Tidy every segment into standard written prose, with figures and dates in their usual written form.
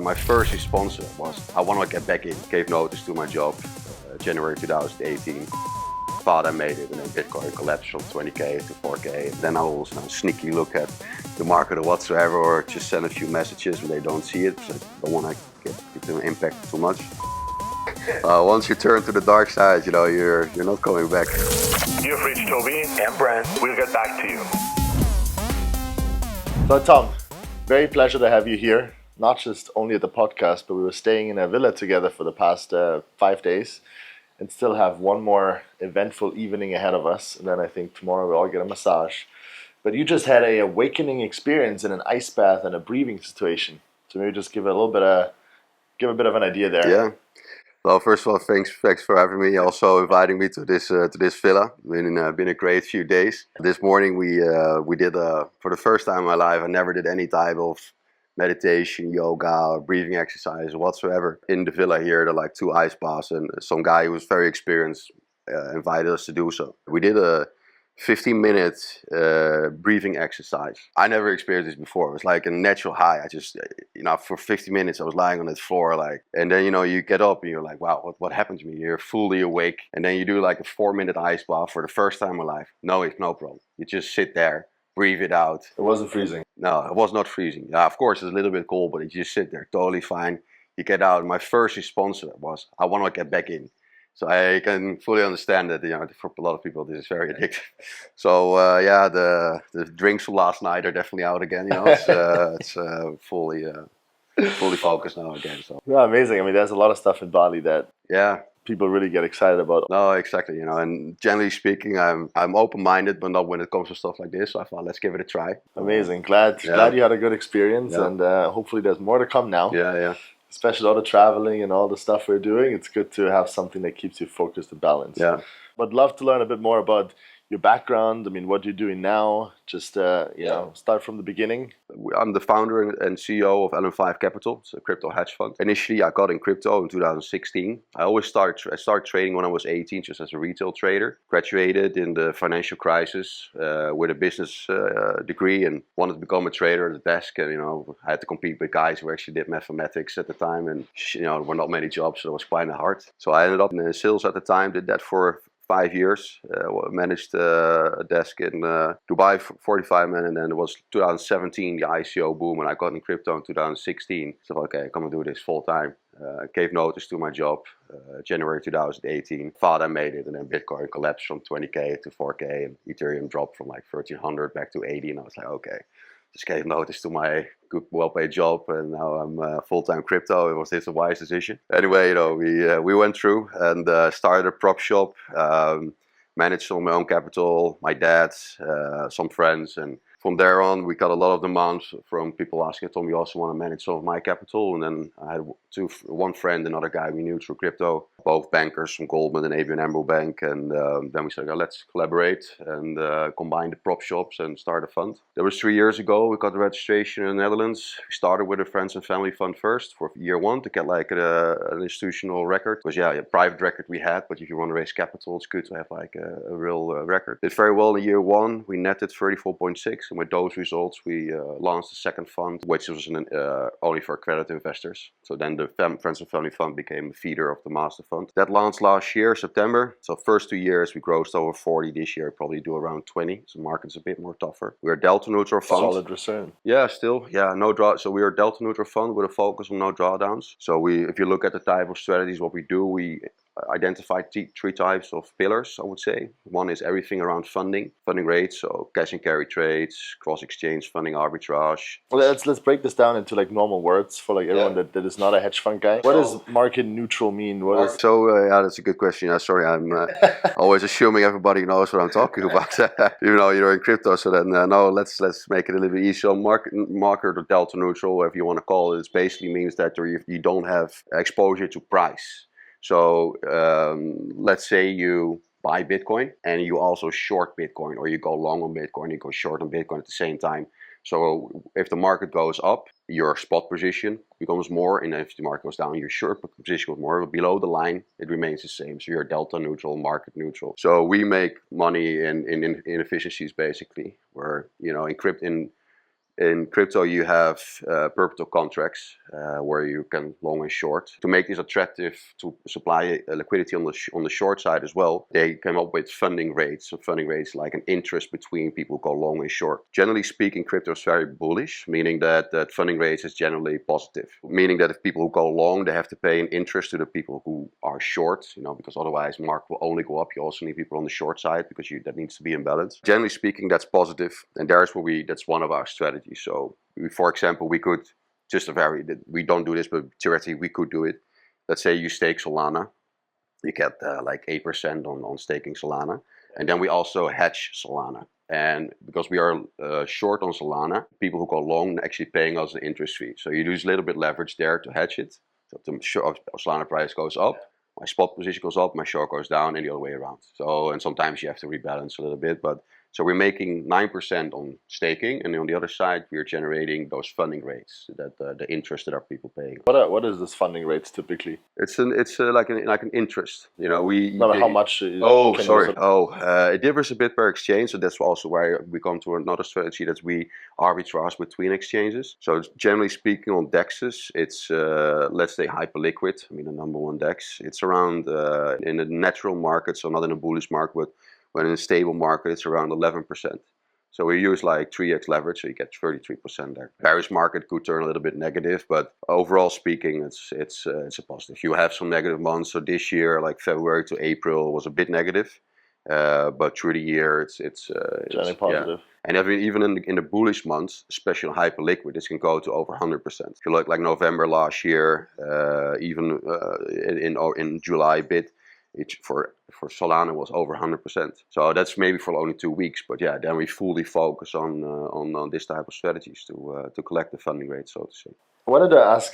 My first response was, I want to get back in. Gave notice to my job, January 2018. Thought I made it, and then Bitcoin collapsed from 20k to 4k. Then I will sneaky look at the market or whatsoever, or just send a few messages when they don't see it. So I don't want to get it to impact too much. Once you turn to the dark side, you know, you're not coming back. You've reached Toby and Brent. We'll get back to you. So Tom, very pleasure to have you here. Not just only at the podcast, but we were staying in a villa together for the past 5 days and still have one more eventful evening ahead of us. And then I think tomorrow we'll all get a massage. But you just had a awakening experience in an ice bath and a breathing situation. So maybe just give a bit of an idea there. Yeah. Well, first of all, thanks for having me. Also inviting me to this villa. Been a great few days. This morning we did for the first time in my life. I never did any type of meditation, yoga, or breathing exercise whatsoever. In the villa here, there are like 2 ice baths, and some guy who was very experienced invited us to do so. We did a 15-minute breathing exercise. I never experienced this before. It was like a natural high. I just, for 50 minutes I was lying on that floor, and then you get up and you're like, wow, what happened to me? You're fully awake, and then you do like a 4-minute ice bath for the first time in my life. No problem. You just sit there, breathe it out. It wasn't freezing. No, it was not freezing. Yeah, of course it's a little bit cold, but you just sit there, totally fine. You get out. My first response was, I want to get back in. So I can fully understand that, for a lot of people this is very addictive. So the drinks from last night are definitely out again. It's fully focused now again. So yeah, amazing. I mean, there's a lot of stuff in Bali that people really get excited about. No, exactly. And generally speaking, I'm open-minded, but not when it comes to stuff like this. So I thought, let's give it a try. Amazing. Glad you had a good experience, and hopefully there's more to come now. Yeah. Especially all the traveling and all the stuff we're doing. It's good to have something that keeps you focused and balanced. Yeah. But love to learn a bit more about your background. I mean, what you're doing now. Just start from the beginning. I'm the founder and CEO of LM5 Capital. It's a crypto hedge fund. Initially, I got in crypto in 2016. I started trading when I was 18, just as a retail trader. Graduated in the financial crisis with a business degree and wanted to become a trader at the desk. And I had to compete with guys who actually did mathematics at the time, and there were not many jobs, so it was quite hard. So I ended up in sales at the time. Did that for 5 years, managed a desk in Dubai for 45 minutes, and then it was 2017, the ICO boom, and I got in crypto in 2016. So okay, come and do this full time. Gave notice to my job, January 2018. Thought I made it, and then Bitcoin collapsed from 20k to 4k, and Ethereum dropped from like 1300 back to 80, and I was like, okay. Just gave notice to my good, well-paid job, and now I'm full-time crypto. Was this a wise decision? Anyway, we went through and started a prop shop, managed on my own capital, my dad, some friends, and from there on, we got a lot of demands from people asking, Tom, you also want to manage some of my capital? And then I had one friend, another guy we knew through crypto, both bankers from Goldman and ABN AMRO Bank. And then we said, let's collaborate and combine the prop shops and start a fund. That was 3 years ago. We got the registration in the Netherlands. We started with a friends and family fund first for year 1 to get like an institutional record. Because a private record we had, but if you want to raise capital, it's good to have like a real record. Did very well in year 1. We netted 34.6. And with those results, we launched the second fund, which was only for accredited investors. So then the Friends and Family Fund became a feeder of the master fund. That launched last year, September. So first 2 years, we grossed over 40. This year, probably do around 20. So the market's a bit more tougher. We're a delta neutral fund. Solid return. Yeah, still. Yeah, no draw. So we are a delta neutral fund with a focus on no drawdowns. So if you look at the type of strategies, what we do, we identify 3 types of pillars, I would say. One is everything around funding rates, so cash and carry trades, cross exchange funding, arbitrage. Well, let's break this down into like normal words for like everyone that is not a hedge fund guy. What does market neutral mean? That's a good question. Sorry, I'm always assuming everybody knows what I'm talking about. Even though you're in crypto, so then let's make it a little bit easier. So market or delta neutral, whatever you want to call it, basically means that you don't have exposure to price. So let's say you buy Bitcoin and you also short Bitcoin, or you go long on Bitcoin, you go short on Bitcoin at the same time. So if the market goes up, your spot position becomes more, and if the market goes down, your short position goes more. But below the line, it remains the same. So you're delta neutral, market neutral. So we make money in inefficiencies, basically, where In crypto, you have perpetual contracts where you can long and short. To make this attractive to supply liquidity on the short side as well, they came up with funding rates. So funding rates like an interest between people who go long and short. Generally speaking, crypto is very bullish, meaning that funding rates is generally positive. Meaning that if people who go long, they have to pay an interest to the people who are short, because otherwise market will only go up. You also need people on the short side because that needs to be in balance. Generally speaking, that's positive, and that's one of our strategies. So, for example, we could we don't do this, but theoretically we could do it. Let's say you stake Solana, you get like 8% on staking Solana, and then we also hedge Solana. And because we are short on Solana, people who go long actually paying us an interest fee. So you use a little bit leverage there to hedge it. So if the Solana price goes up, my spot position goes up, my short goes down, and the other way around. So, and sometimes you have to rebalance a little bit, but so we're making 9% on staking, and on the other side, we're generating those funding rates, that the interest that our people paying. What is this funding rates typically? It's like an interest. How much? It differs a bit per exchange, so that's also why we come to another strategy that we arbitrage between exchanges. So generally speaking, on DEXs, it's let's say hyperliquid. I mean, the number one DEX. It's around in the natural market, so not in a bullish market, but when in a stable market, it's around 11%. So we use like 3x leverage, so you get 33% there. Bearish market could turn a little bit negative, but overall speaking, it's a positive. You have some negative months. So this year, like February to April, was a bit negative, but through the year, it's positive. Yeah. And even in the bullish months, especially on hyperliquid, this can go to over 100%. If you look like November last year, even in July a bit. For Solana was over 100%. So that's maybe for only 2 weeks, but yeah, then we fully focus on this type of strategies to collect the funding rate, so to say. I wanted to ask,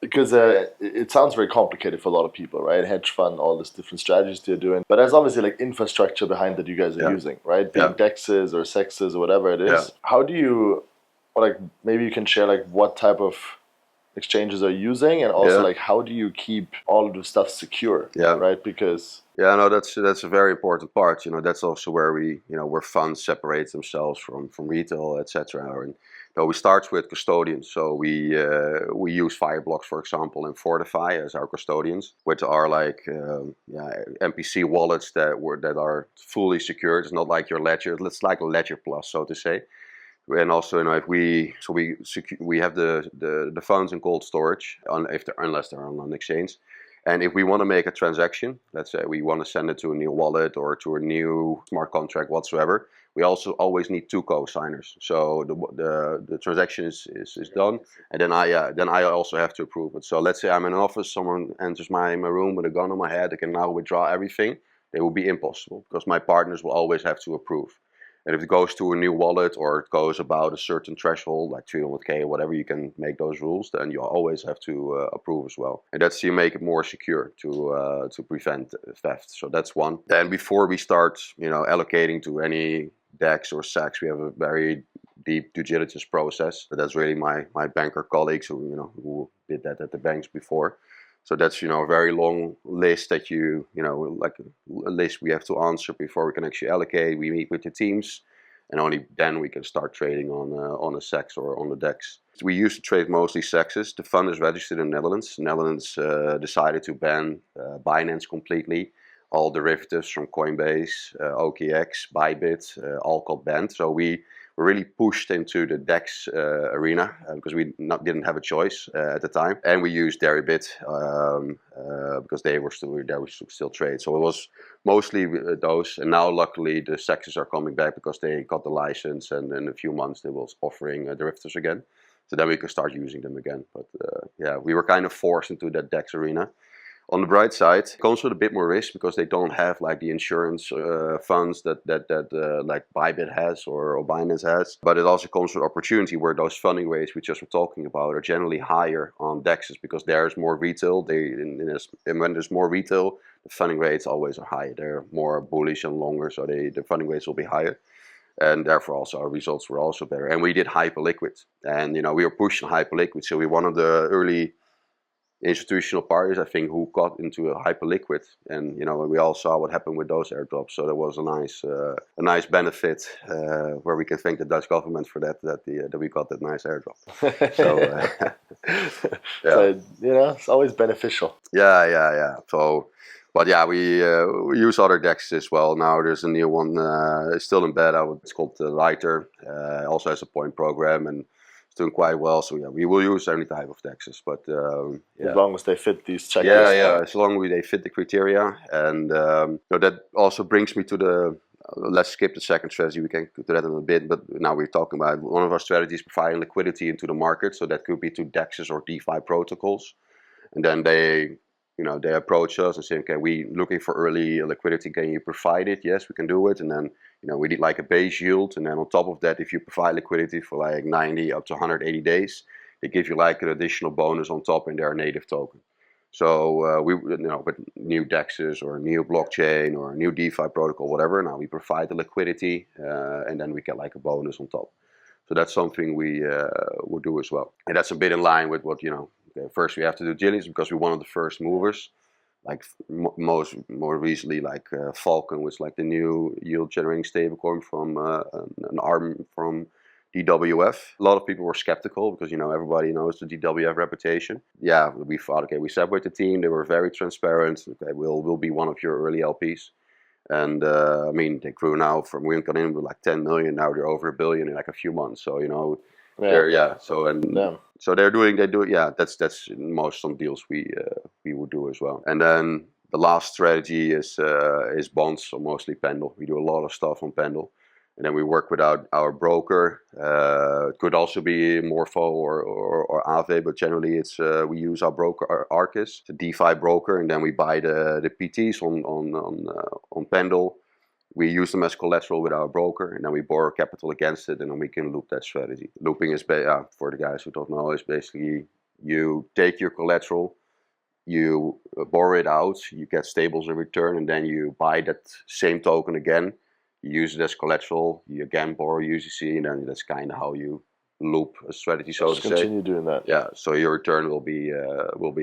because it sounds very complicated for a lot of people, right? Hedge fund, all these different strategies they're doing, but there's obviously infrastructure behind that you guys are using, right? Being DEXs or SEXs or whatever it is. Yeah. How do you, maybe you can share what type of exchanges are using, and also how do you keep all of the stuff secure? Yeah. Right? Because that's a very important part. That's also where where funds separate themselves from retail, etc. And we start with custodians. So we use Fireblocks, for example, and Fortify as our custodians, which are MPC wallets that are fully secured. It's not like your ledger. It's like a ledger plus, so to say. And also, we have the funds in cold storage unless they're on an exchange. And if we want to make a transaction, let's say we want to send it to a new wallet or to a new smart contract whatsoever, we also always need 2 co-signers. So the transaction is done, and then I also have to approve it. So let's say I'm in an office, someone enters my room with a gun on my head, I can now withdraw everything. It will be impossible because my partners will always have to approve. And if it goes to a new wallet or it goes about a certain threshold, like 300K or whatever, you can make those rules, then you always have to approve as well. And that's, you make it more secure to prevent theft. So that's one. Then before we start, allocating to any DEX or SEX, we have a very deep due diligence process. But that's really my banker colleagues who did that at the banks before. So that's, a very long list that like a list we have to answer before we can actually allocate. We meet with the teams, and only then we can start trading on a SEX or on the DEX. So we used to trade mostly SEXs. The fund is registered in the Netherlands. The Netherlands decided to ban Binance completely. All derivatives from Coinbase, OKX, Bybit, all got banned. So we were really pushed into the DEX arena because we didn't have a choice at the time, and we used Deribit because they were still trade. So it was mostly those, and now luckily the SEXs are coming back because they got the license, and in a few months they will offering derivatives again. So then we can start using them again. But we were kind of forced into that DEX arena. On the bright side, it comes with a bit more risk because they don't have the insurance funds that like Bybit has or Binance has. But it also comes with opportunity where those funding rates we just were talking about are generally higher on DEXs because there's more retail. And when there's more retail, the funding rates always are higher. They're more bullish and longer, so the funding rates will be higher. And therefore also our results were also better. And we did hyperliquid, and we were pushing hyperliquid. So we one of the early institutional parties, I think, who got into a hyper liquid, and we all saw what happened with those airdrops. So there was a nice benefit where we can thank the Dutch government for that we got that nice airdrop. So so it's always beneficial. Yeah. So, but yeah, we use other DEXs as well. Now there's a new one, it's still in beta. It's called Lighter. Also has a point program and it's doing quite well. So yeah, we will use any type of DEXs, but as long as they fit these checklists. Yeah. As long as they fit the criteria, and that also brings me to the. Let's skip the second strategy. We can do that in a bit, but now we're talking about one of our strategies providing liquidity into the market. So that could be to DEXs or DeFi protocols, and then they approach us and say, okay, we looking for early liquidity. Can you provide it? Yes, we can do it. And then we need like a base yield, and then on top of that, if you provide liquidity for like 90 up to 180 days, they give you like an additional bonus on top in their native token. So we with new DEXs or new blockchain or new DeFi protocol, whatever. Now we provide the liquidity, and then we get like a bonus on top. So that's something we will do as well, and that's a bit in line with what first we have to do diligence because we're one of the first movers. Like more recently, like Falcon was like the new yield generating stablecoin from an arm from DWF. A lot of people were skeptical because everybody knows the DWF reputation. Yeah, we thought, okay, we separate the team. They were very transparent. Okay, we'll be one of your early LPs. And I mean, they grew now from we got in with like 10 million. Now they're over $1 billion in like a few months. So so they do it. Yeah, that's most some deals we would do as well. And then the last strategy is bonds, so mostly Pendle. We do a lot of stuff on Pendle. And then we work with our broker. It could also be Morpho or Aave, but generally it's we use our broker Arcus, the DeFi broker, and then we buy the PTs on Pendle. We use them as collateral with our broker, and then we borrow capital against it, and then we can loop that strategy. Looping is for the guys who don't know, is basically you take your collateral, you borrow it out, you get stables in return, and then you buy that same token again. You use it as collateral, you again borrow USDC, and then that's kind of how you loop a strategy, so to say. Continue doing that. Yeah, so your return will be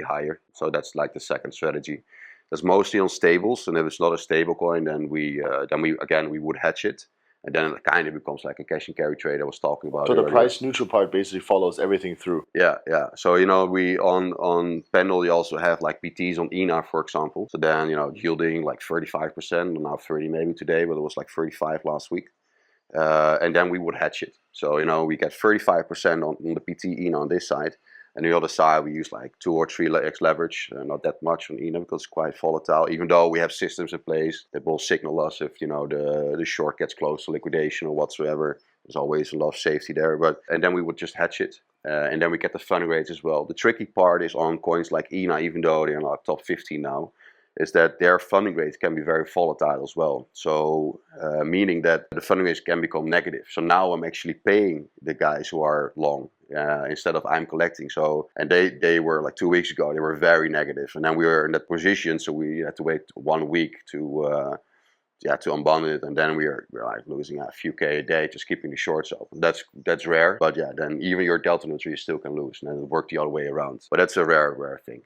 higher. So that's like the second strategy. That's mostly on stables, and if it's not a stable coin, then we would hedge it. And then it kind of becomes like a cash and carry trade I was talking about. So the price neutral part basically follows everything through. Yeah. So we on Pendle you also have like PTs on ENA, for example. So then yielding like 35%, now 30 maybe today, but it was like 35 last week. And then we would hedge it. So we get 35% on the PT ENA on this side. And the other side, we use like 2 or 3x leverage, not that much on ENA because it's quite volatile. Even though we have systems in place that will signal us if the short gets close to liquidation or whatsoever. There's always a lot of safety there. And then we would just hedge it, and then we get the funding rates as well. The tricky part is on coins like ENA, even though they're in our top 15 now, is that their funding rates can be very volatile as well. So meaning that the funding rates can become negative. So now I'm actually paying the guys who are long instead of I'm collecting. So, and they were like 2 weeks ago, they were very negative. And then we were in that position, so we had to wait 1 week to unbundle it. And then we're like losing a few K a day, just keeping the shorts open. That's rare. But yeah, then even your delta neutral you still can lose. And then it worked the other way around. But that's a rare thing.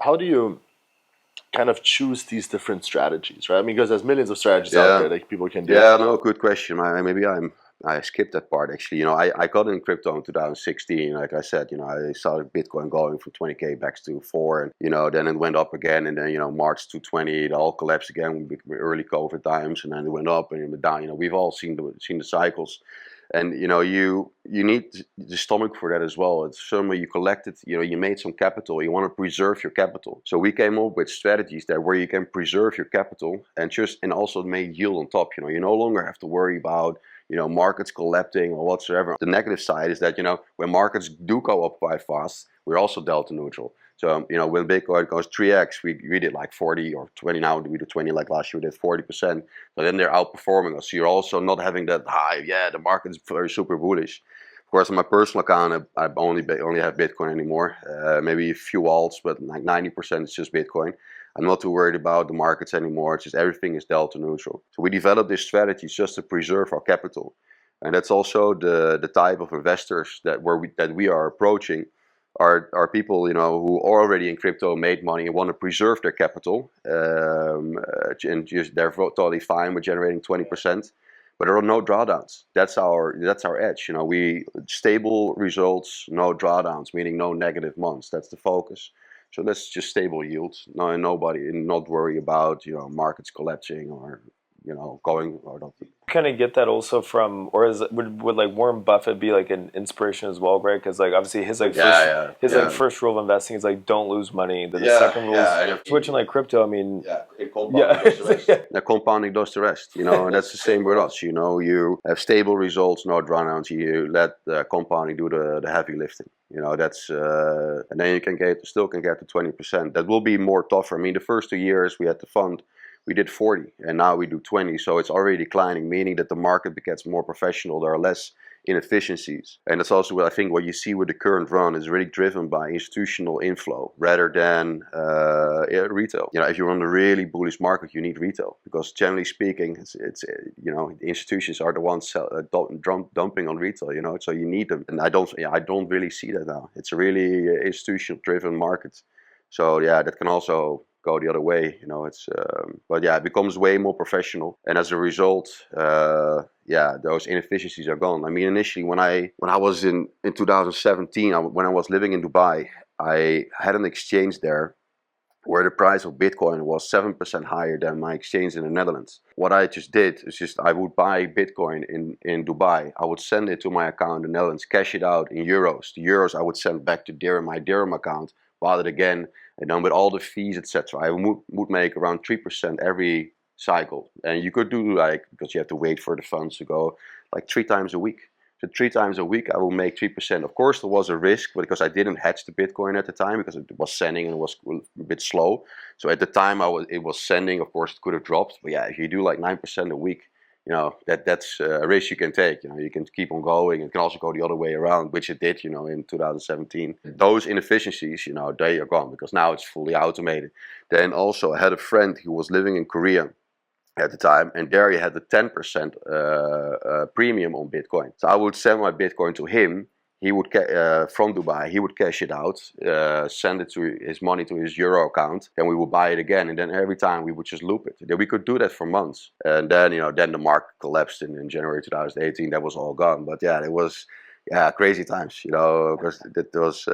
How do you kind of choose these different strategies, right? I mean, because there's millions of strategies out there that people can do. Yeah, no, good question. I skipped that part actually. I got in crypto in 2016. Like I said, I saw Bitcoin going from 20K back to 4, and then it went up again, and then March 2020 it all collapsed again with early COVID times, and then it went up and it went down. We've all seen the cycles. And you need the stomach for that as well. It's somewhere you collected, you made some capital, you want to preserve your capital. So we came up with strategies there where you can preserve your capital and also make yield on top. You no longer have to worry about markets collapsing or whatsoever. The negative side is that when markets do go up quite fast, we're also delta neutral. So when Bitcoin goes 3x, we did like 40 or 20 now. We do 20 like last year. We did 40%. So then they're outperforming us. So you're also not having that high. Yeah, the market's very super bullish. Of course, on my personal account, I only have Bitcoin anymore. Maybe a few alts, but like 90% is just Bitcoin. I'm not too worried about the markets anymore. It's just everything is delta neutral. So we developed this strategy just to preserve our capital, and that's also the type of investors that we are approaching. are people, you know, who are already in crypto, made money, and want to preserve their capital, and just they're totally fine with generating 20%. But there are no drawdowns. That's our edge. You know, we stable results, no drawdowns, meaning no negative months. That's the focus. So that's just stable yields. No, nobody, not worry about, you know, markets collapsing or, you know, going or not. Kind of get that also from, or would like Warren Buffett be like an inspiration as well, right? Because like obviously his like like first rule of investing is like don't lose money. Then the second rule is switching like crypto. I mean, compounding does the rest. You know, and that's the same with us. You know, you have stable results, no drawdowns. You let compounding do the heavy lifting. You know, that's and then you still can get to 20%. That will be more tougher. I mean, the first 2 years we had the fund, we did 40, and now we do 20. So it's already declining, meaning that the market gets more professional. There are less inefficiencies, and that's also what I think what you see with the current run is really driven by institutional inflow rather than retail. You know, if you're on a really bullish market, you need retail because generally speaking, it's you know, the institutions are the ones dumping on retail. You know, so you need them, and I don't really see that now. It's a really institutional driven market. So yeah, that can also go the other way, you know. It's but yeah, it becomes way more professional, and as a result, yeah, those inefficiencies are gone. I mean, initially when I was in 2017, when I was living in Dubai, I had an exchange there where the price of Bitcoin was 7% higher than my exchange in the Netherlands. What I just did is I would buy Bitcoin in Dubai. I would send it to my account in the Netherlands, cash it out in euros. The euros I would send back to my dirham account, bought it again, and then with all the fees, etc., I would make around 3% every cycle. And you could do like, because you have to wait for the funds to go, like 3 times a week. So 3 times a week, I will make 3%. Of course, there was a risk because I didn't hedge the Bitcoin at the time because it was sending and it was a bit slow. So at the time it was sending, of course, it could have dropped. But yeah, if you do like 9% a week, you know, that's a risk you can take. You know, you can keep on going. It can also go the other way around, which it did, you know, in 2017. Those inefficiencies, you know, they are gone because now it's fully automated. Then also I had a friend who was living in Korea at the time, and there he had the 10% premium on Bitcoin. So I would send my Bitcoin to him. He would from Dubai, he would cash it out, send it to his money to his euro account, and we would buy it again. And then every time we would just loop it. Then we could do that for months. And then, you know, then the market collapsed in January 2018. That was all gone. But yeah, it was crazy times, you know, because it was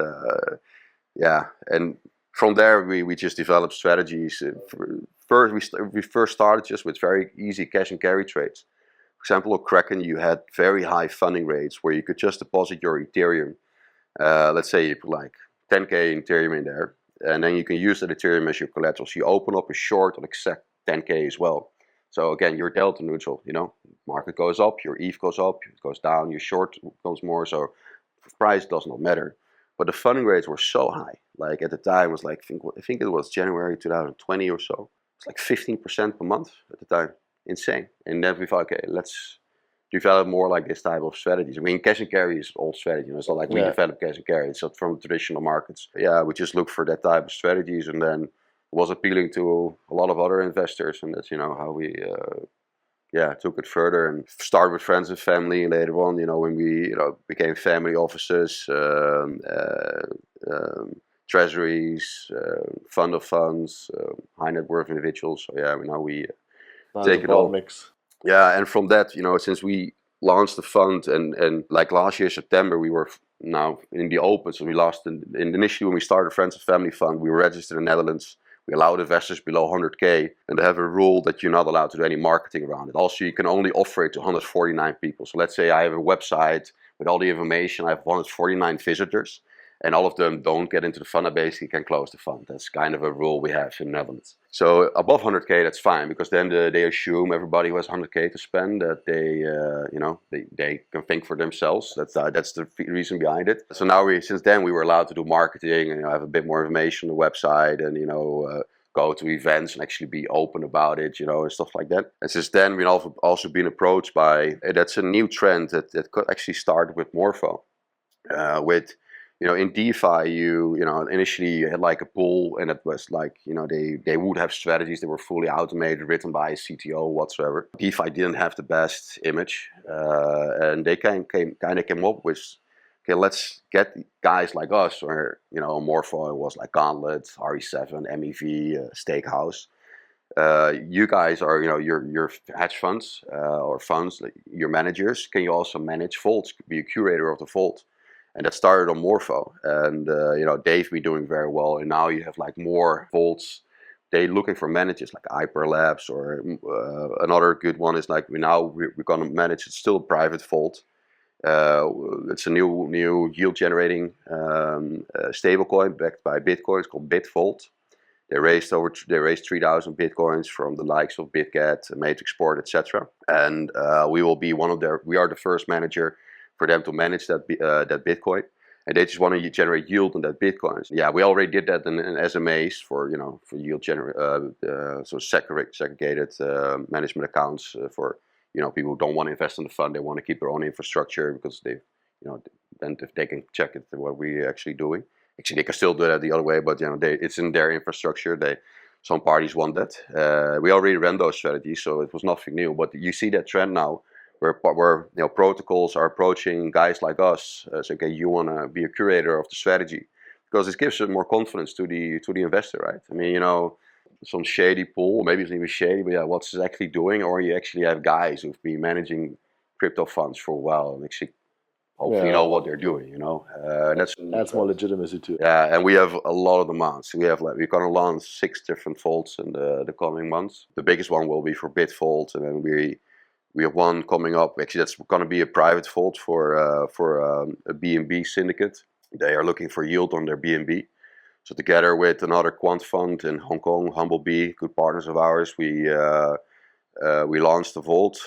And from there we just developed strategies. We first started just with very easy cash and carry trades. For example, on Kraken, you had very high funding rates where you could just deposit your Ethereum. Let's say you put like 10K in Ethereum in there, and then you can use that Ethereum as your collateral. So you open up a short on exact 10K as well. So again, you're delta neutral. You know, market goes up, your ETH goes up, it goes down, your short becomes more. So price does not matter. But the funding rates were so high. Like at the time, it was like I think it was January 2020 or so. It's like 15% per month at the time. Insane. And then we thought, okay, let's develop more like this type of strategies. I mean, cash and carry is old strategy. You know, it's not like we develop cash and carry. It's not from traditional markets. Yeah, we just look for that type of strategies, and then it was appealing to a lot of other investors, and that's, you know, how we took it further and started with friends and family. And later on, you know, when we, you know, became family offices, treasuries, fund of funds, high net worth individuals. So yeah, now we take it all. Mix. Yeah, and from that, you know, since we launched the fund and like last year September, we were now in the open. So we initially when we started Friends and Family Fund, we were registered in the Netherlands. We allowed investors below 100K, and they have a rule that you're not allowed to do any marketing around it. Also, you can only offer it to 149 people. So let's say I have a website with all the information. I have 149 visitors, and all of them don't get into the fund. I basically can close the fund. That's kind of a rule we have in the Netherlands. So above 100K, that's fine, because then they assume everybody who has 100K to spend that they can think for themselves. That's the reason behind it. So now since then we were allowed to do marketing and, you know, have a bit more information on the website, and, you know, go to events and actually be open about it, you know, and stuff like that. And since then we've also been approached by that's a new trend that could actually start with Morpho, with, you know, in DeFi, you know, initially you had like a pool, and it was like, you know, they would have strategies that were fully automated, written by a CTO whatsoever. DeFi didn't have the best image, and they came up with okay, let's get guys like us, or Morpho was like Gauntlet, RE7, MEV, Stakehouse. You guys are, your hedge funds or funds, like your managers. Can you also manage vaults? Be a curator of the vault, and that started on Morpho. And Dave been doing very well, and now you have like more vaults. They looking for managers like Hyper Labs, or another good one is like we're gonna manage. It's still a private vault. It's a new yield generating stablecoin backed by Bitcoin. It's called BitVault. They raised 3,000 bitcoins from the likes of BitGet, Matrixport, etc. And we will be we are the first manager for them to manage that Bitcoin. And they just want to generate yield on that Bitcoins. Yeah, we already did that in SMAs for yield so segregated management accounts for people who don't want to invest in the fund. They want to keep their own infrastructure because then if they can check it what we're actually doing. Actually, they can still do that the other way, but it's in their infrastructure. Some parties want that. We already ran those strategies, so it was nothing new. But you see that trend now, where protocols are approaching guys like us. So okay, you want to be a curator of the strategy, because it gives them more confidence to the investor, right? I mean, some shady pool, maybe it's not even shady, but what's it actually doing? Or you actually have guys who've been managing crypto funds for a while and actually hopefully know what they're doing, That's more legitimacy too. Yeah, and we have a lot of demands. We're gonna launch 6 different vaults in the coming months. The biggest one will be for BitVault, and then we have one coming up. Actually, that's gonna be a private vault for a BNB syndicate. They are looking for yield on their BNB. So together with another quant fund in Hong Kong, Humblebee, good partners of ours, we launched a vault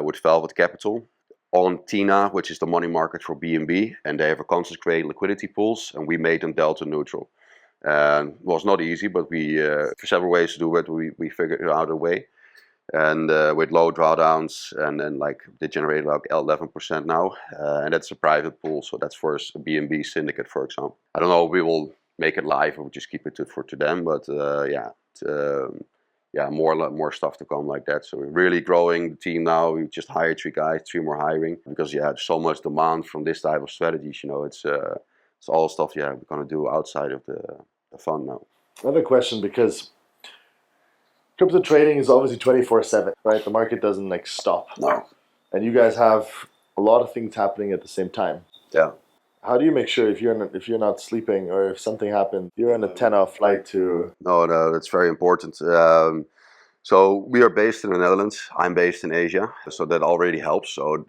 with Velvet Capital on TINA, which is the money market for BNB, and they have a concentrated liquidity pools, and we made them delta neutral. And it was not easy, but we for several ways to do it, we figured out a way. And with low drawdowns, and then they generate like 11% now, and that's a private pool, so that's for a BNB syndicate, for example. I don't know if we will make it live or just keep it to them, but more stuff to come like that. So we're really growing the team now. We just hired 3 guys, 3 more hiring, because there's so much demand from this type of strategies. It's all stuff we're gonna do outside of the fund now. I have a question, because crypto trading is obviously 24/7, right? The market doesn't stop. No. And you guys have a lot of things happening at the same time. Yeah. How do you make sure if you're not sleeping, or if something happens, you're on a 10-hour flight to? No, that's very important. So we are based in the Netherlands. I'm based in Asia, so that already helps. So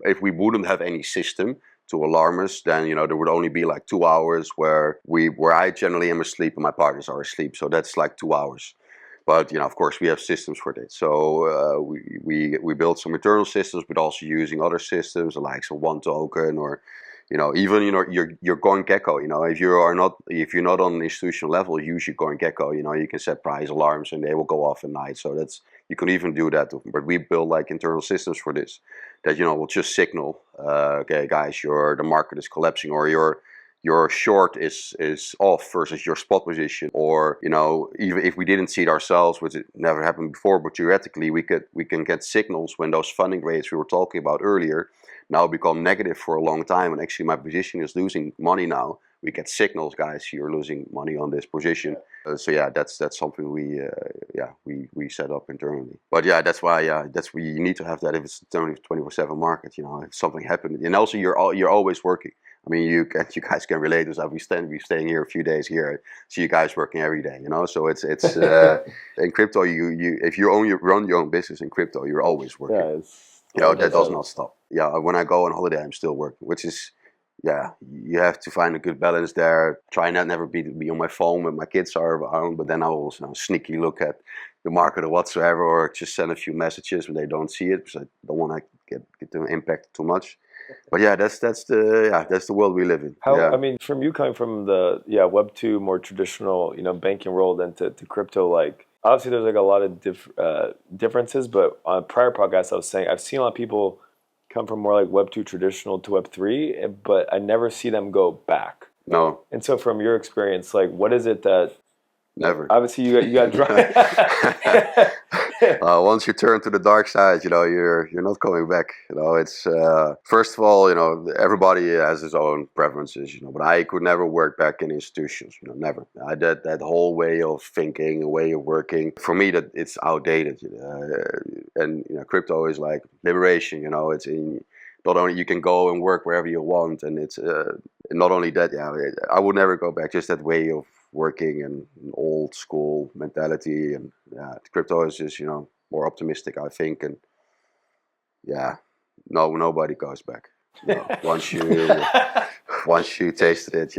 if we wouldn't have any system to alarm us, then there would only be like 2 hours where I generally am asleep and my partners are asleep. So that's like 2 hours. But of course, we have systems for this. So we built some internal systems, but also using other systems like some One Token, or even your CoinGecko. If you're not on an institutional level, use your CoinGecko. You can set price alarms and they will go off at night. So you can even do that. But we build internal systems for this that will just signal, okay, guys, the market is collapsing, or your short is off versus your spot position, or even if we didn't see it ourselves, which it never happened before, but theoretically we can get signals when those funding rates we were talking about earlier now become negative for a long time, and actually my position is losing money now. We get signals, guys, you're losing money on this position. So that's something we set up internally. But that's why you need to have that if it's a 24/7 market. If something happened, and also you're always working. I mean, you guys can relate to that. We're staying here a few days here. I see you guys working every day. So it's in crypto. You if you run your own business in crypto, you're always working. Yeah, that does not stop. Yeah, when I go on holiday, I'm still working, which is. Yeah, you have to find a good balance there. Try not never be on my phone when my kids are around, but then I will sneaky look at the market or whatsoever, or just send a few messages when they don't see it, because I don't want to get them impacted too much. But that's the world we live in. I mean, from you coming from the Web2 more traditional banking world into crypto, obviously there's a lot of differences, but on a prior podcast I was saying I've seen a lot of people come from more Web2 traditional to Web3, but I never see them go back. No. And so from your experience, what is it that... Never. Obviously you got dry. Once you turn to the dark side, you're not coming back. It's first of all, everybody has his own preferences, but I could never work back in institutions, never. That whole way of thinking, a way of working, for me, that it's outdated. And crypto is like liberation. It's in. Not only you can go and work wherever you want, and it's not only that. I would never go back. Just that way of working and an old school mentality, and crypto is just more optimistic, I think, and nobody goes back. Once you tasted it,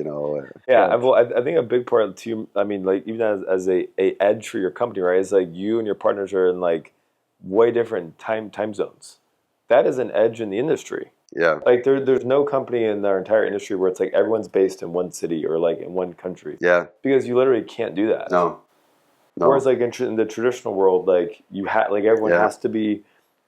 I think a big part too. I mean, like even as a edge for your company, right? Is like you and your partners are in like way different time zones. That is an edge in the industry. Yeah. Like there's no company in our entire industry where it's like everyone's based in one city or like in one country. Yeah. Because you literally can't do that. No. Whereas like in the traditional world, like everyone has to be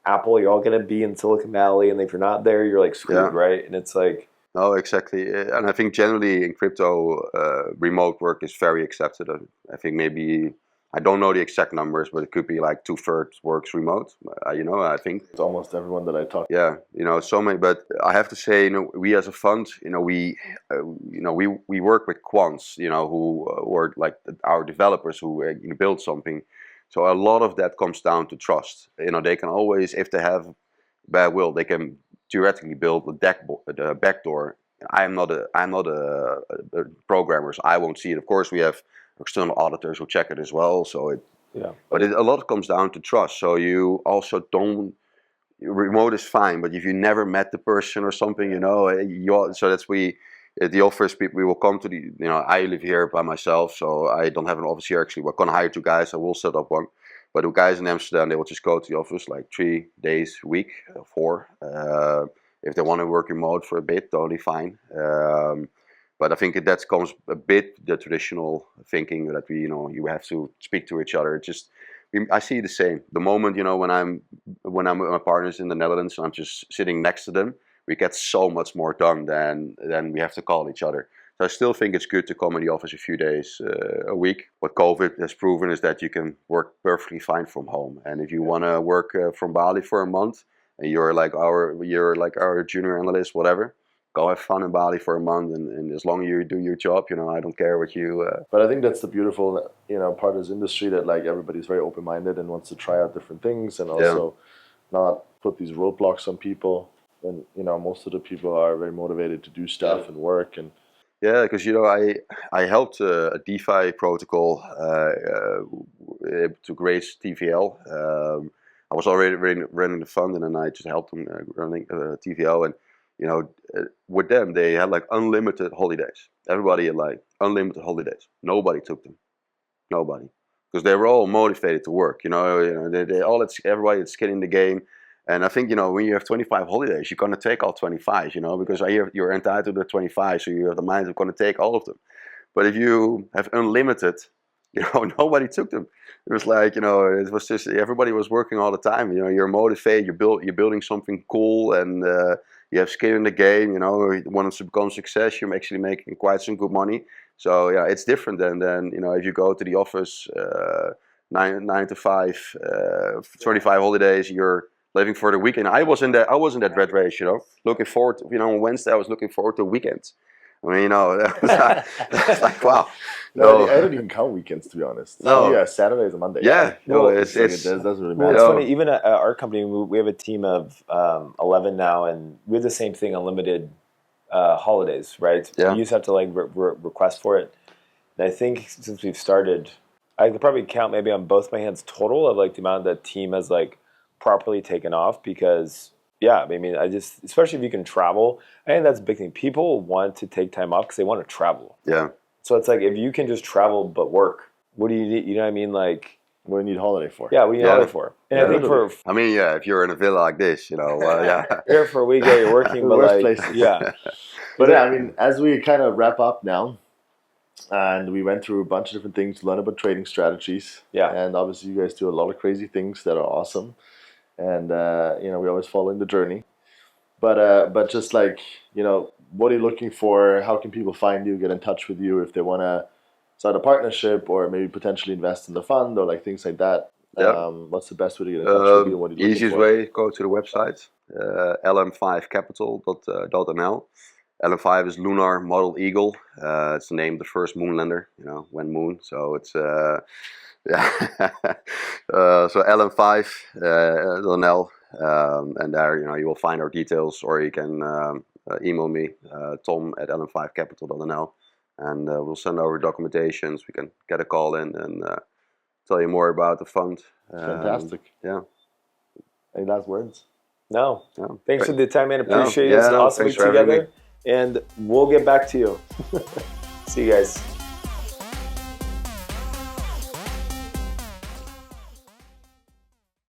Apple. You're all gonna be in Silicon Valley, and if you're not there, you're like screwed, right? And it's like. No, exactly. And I think generally in crypto, remote work is very accepted. I think maybe. I don't know the exact numbers, but it could be like 2/3 works remote. I think it's almost everyone that I talk to. Yeah, so many. But I have to say, we as a fund, we work with quants, who were like our developers who build something. So a lot of that comes down to trust. They can always, if they have bad will, they can theoretically build a backdoor. I'm not a programmer, so I won't see it. Of course, we have external auditors will check it as well. So but a lot comes down to trust. So you also don't. Remote is fine, but if you never met the person or something, so that's at the office people we will come to the. I live here by myself, so I don't have an office here actually. We're gonna hire 2 guys. I will set up one, but the guys in Amsterdam, they will just go to the office like 3 days a week, 4. If they want to work remote for a bit, totally fine. But I think that comes a bit the traditional thinking that you have to speak to each other. I see the same. The moment when I'm with my partners in the Netherlands, and I'm just sitting next to them, we get so much more done than we have to call each other. So I still think it's good to come in the office a few days a week. What COVID has proven is that you can work perfectly fine from home. And if you want to work from Bali for a month, and you're like our junior analyst, whatever. Go have fun in Bali for a month, and as long as you do your job, I don't care what you. But I think that's the beautiful, part of this industry, that like everybody's very open-minded and wants to try out different things, and also not put these roadblocks on people. And most of the people are very motivated to do stuff and work and. Yeah, because I helped a DeFi protocol to raise TVL. I was already running the fund, and then I just helped them running TVL and. With them, they had like unlimited holidays. Everybody had like unlimited holidays. Nobody took them. Nobody. Because they were all motivated to work. Everybody had skin in the game. And I think, when you have 25 holidays, you're going to take all 25, because you're entitled to 25. So you have the mind of going to take all of them. But if you have unlimited, nobody took them. It was like, it was just, everybody was working all the time. You're motivated, you're building something cool, and you have skin in the game, you want to become success, you're actually making quite some good money. So yeah, it's different than if you go to the office 9 to 5, 25 holidays, you're living for the weekend. I was in that red race, looking forward to, on Wednesday I was looking forward to weekends. I mean, that was like, wow. No, I don't even count weekends, to be honest. No. Yeah, Saturdays and Mondays. Yeah. No, it doesn't really matter. It's funny, even at our company, we have a team of 11 now, and we have the same thing, unlimited holidays, right? Yeah. You just have to like request for it. And I think since we've started, I could probably count maybe on both my hands total of like the amount that team has like properly taken off, because yeah, I mean, especially if you can travel, I think that's a big thing. People want to take time off because they want to travel. Yeah. So it's like, if you can just travel but work, what do you need? You know what I mean? Like, what do you need holiday for? Yeah, what do you need holiday for? And I think if you're in a villa like this, yeah. Here for a week, you're working, but like, places. Yeah. But yeah, I mean, as we kind of wrap up now, and we went through a bunch of different things to learn about trading strategies. Yeah. And obviously, you guys do a lot of crazy things that are awesome. And, we're always following the journey. But just like, what are you looking for? How can people find you, get in touch with you if they want to start a partnership or maybe potentially invest in the fund or like things like that? What's the best way to get in touch with you? What are you looking easiest for? way, go to the website, lm5capital.nl. LM5 is Lunar Model Eagle. It's named the first moonlander, when moon. So it's so lm5.nl, and there you will find our details, or you can email me, tom@lm5capital.nl, and we'll send over documentations. We can get a call in and tell you more about the fund. Fantastic. Yeah. Any last words? No. Yeah. Thanks for the time, man. Appreciate it. Yeah, It's awesome to be thanks for having together. And we'll get back to you. See you guys.